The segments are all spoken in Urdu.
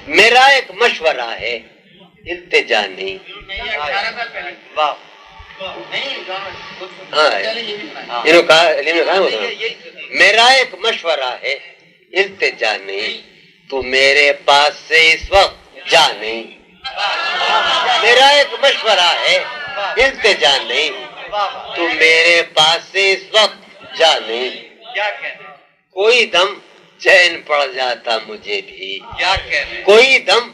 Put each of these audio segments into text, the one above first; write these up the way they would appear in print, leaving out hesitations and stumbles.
میرا ایک مشورہ ہے، التجا نہیں. میرا ایک مشورہ ہے، التجا نہیں، تو میرے پاس سے اس وقت جا نہیں. میرا ایک مشورہ ہے، التجا نہیں، تو میرے پاس سے اس وقت جا نہیں. کوئی دم چین پڑ جاتا مجھے بھی، کوئی دم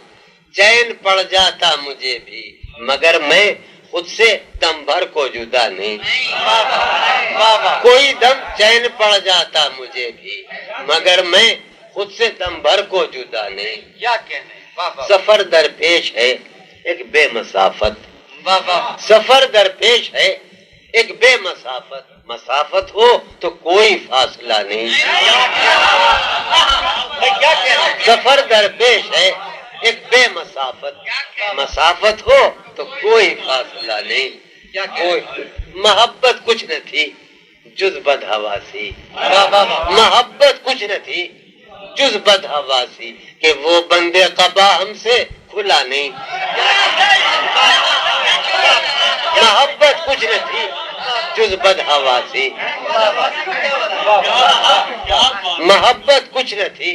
چین پڑ جاتا مجھے بھی، مگر میں خود سے دم بھر کو جدا نہیں. کوئی دم چین پڑ جاتا مجھے بھی، مگر میں خود سے دم بھر کو جدا نہیں. سفر درپیش ہے ایک بے مسافت، سفر درپیش ہے ایک بے مسافت، مسافت ہو تو کوئی فاصلہ نہیں. سفر درپیش ہے ایک بے مسافت، مسافت ہو تو کوئی فاصلہ نہیں. کوئی محبت کچھ نہ تھی جز بدحواسی، محبت کچھ نہ تھی جز بدحواسی، کہ وہ بندے قبا ہم سے کھلا نہیں. محبت کچھ نہ تھی جز بدحواسی، محبت کچھ نہ تھی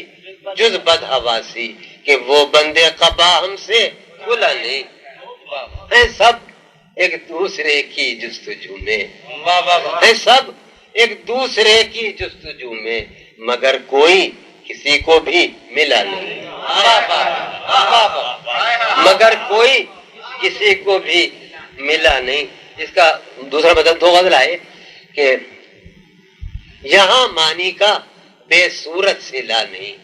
جز بدحواسی، کہ وہ بندے قبا ہم سے کھلا نہیں. ہیں سب ایک دوسرے کی جستجو میں، ہیں سب ایک دوسرے کی جستجو میں، مگر کوئی کسی کو بھی ملا نہیں. مگر کوئی کسی کو بھی ملا نہیں. اس کا دوسرا بدل دو غزل آئے کہ یہاں معنی کا بے صورت صلہ نہیں،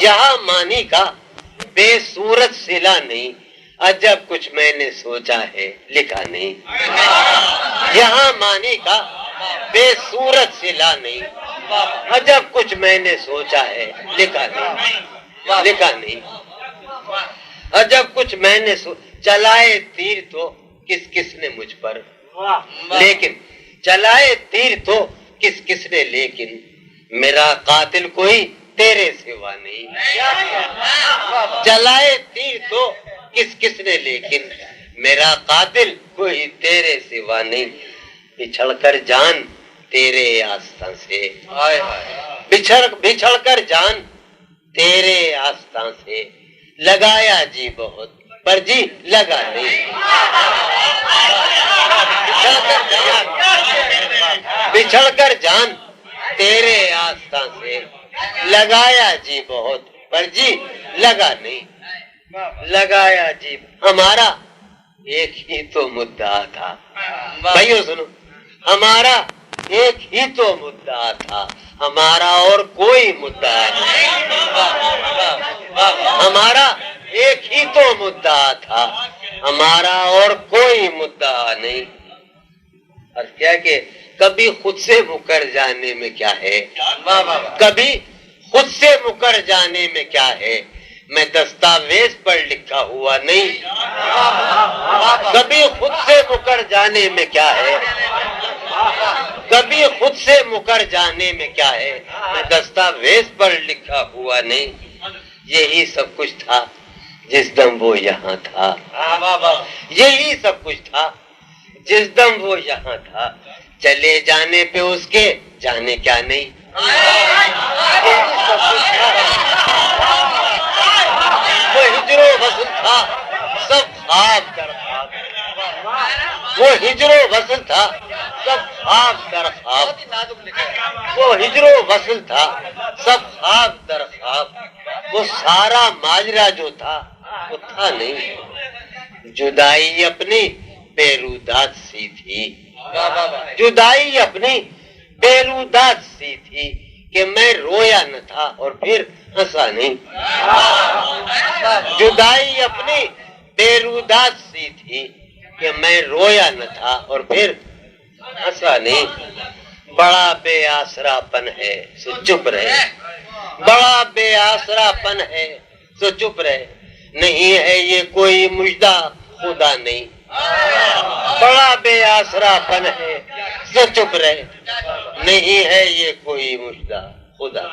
یہاں معنی کا بے صورت صلہ نہیں، عجب کچھ میں نے سوچا ہے لکھا نہیں. یہاں معنی کا بے صورت صلہ نہیں، عجب کچھ میں نے سوچا ہے لکھا نہیں، لکھا نہیں. عجب کچھ میں نے چلائے تیر تو کس کس نے مجھ پر، لیکن چلائے تیر تو کس کس نے، لیکن میرا قاتل کوئی تیرے سوا نہیں. چلائے تیر تو کس کس نے، لیکن میرا قاتل کوئی تیرے سوا نہیں. بچھڑ کر جان تیرے آستاں سے، بچھڑ کر جان تیرے آستاں سے، لگایا جی بہت پر جی لگا نہیں. بچھڑ کر جان تیرے آستاں سے، لگایا جی بہت پر جی لگا نہیں. لگایا جی ہمارا ایک ہی تو مدعا تھا، بھائیو سنو، ہمارا ایک ہی تو مدعا تھا، ہمارا اور کوئی مدعا نہیں. ہمارا ایک ہی تو مدعا تھا، ہمارا اور کوئی مدعا نہیں. اور کیا کہ کبھی خود سے مکر جانے میں کیا ہے، کبھی خود سے مکر جانے میں کیا ہے، میں دستاویز پر لکھا ہوا نہیں. کبھی خود سے مکر جانے میں کیا ہے، کبھی خود سے مکر جانے میں کیا ہے، میں دستاویز پر لکھا ہوا نہیں. یہی سب کچھ تھا جس دم وہ یہاں تھا، یہی سب کچھ تھا جس دم وہ یہاں تھا، چلے جانے پہ اس کے جانے کیا نہیں. وہ ہجر و وصل تھا سب خواب در خواب، وہ ہجر و وصل تھا سب خواب در خواب، وہ ہجر و وصل تھا سب خواب در خواب، وہ سارا ماجرا جو تھا وہ تھا نہیں. جدائی اپنی بیرودات سی تھی، جدائی اپنی بیرودات سی تھی، کہ میں رویا نہ تھا اور پھر ہنسا نہیں. جدائی اپنی بیرودات سی تھی، کہ میں رویا نہ تھا اور پھر ہنسا نہیں. بڑا بے آسرا پن ہے سو چپ رہے، بڑا بے آسرا پن ہے سو چپ رہے، نہیں ہے یہ کوئی مجدہ خدا نہیں. بڑا بے آسرا پن ہے سو چپ رہے، نہیں ہے یہ کوئی مجدہ خدا.